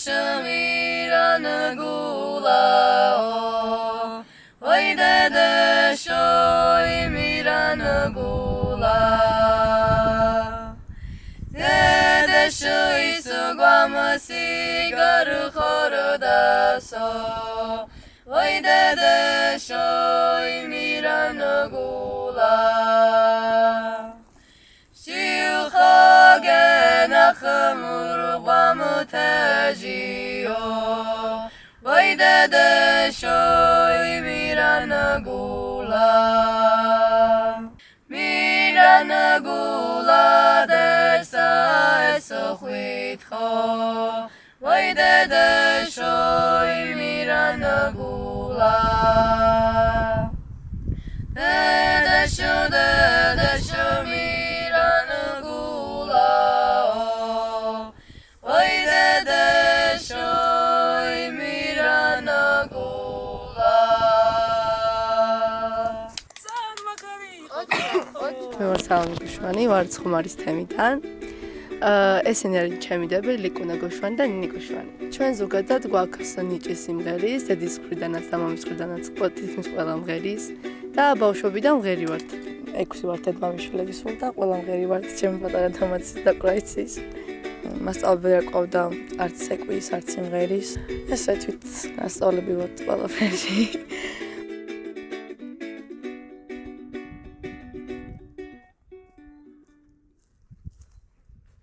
შმირან გულაო ვაი დედაშო იმირან გულა დედაშო ის გვამასი გარხორდასო ვაი დედაშო იმირან გულა ნახმურ გამთეჟიო ვაი დედაშო იმირან გულა მირან გულა დესა ეს ხვითხო ვაი დედაშო იმირან გულა დედაშო დედაშო მირან გულა მე ვარ სალომე გოშვანი, ვარ ცხუმარის თემიდან. ესენი არის ჩემი დები ლიკუნა გოშვანი და ნინი გოშვანი. ჩვენ ზოგადად გვაქვს ნიჭის სიმღერის, დედის მხრიდანაც და მამის მხრიდანაც თითქმის ყველა მღერის და ბავშვობიდან მღერი ვართ. 6 ვართ დედმამიშვილების სულ და ყველა მღერი ვართ ჩემი პატარა თამაცის და კრაიცის. მასწავლებელი არ ყავდა არც ეკვიის, არც სიმღერის. ესე თვით მასწავლები ვართ ყველაფერში.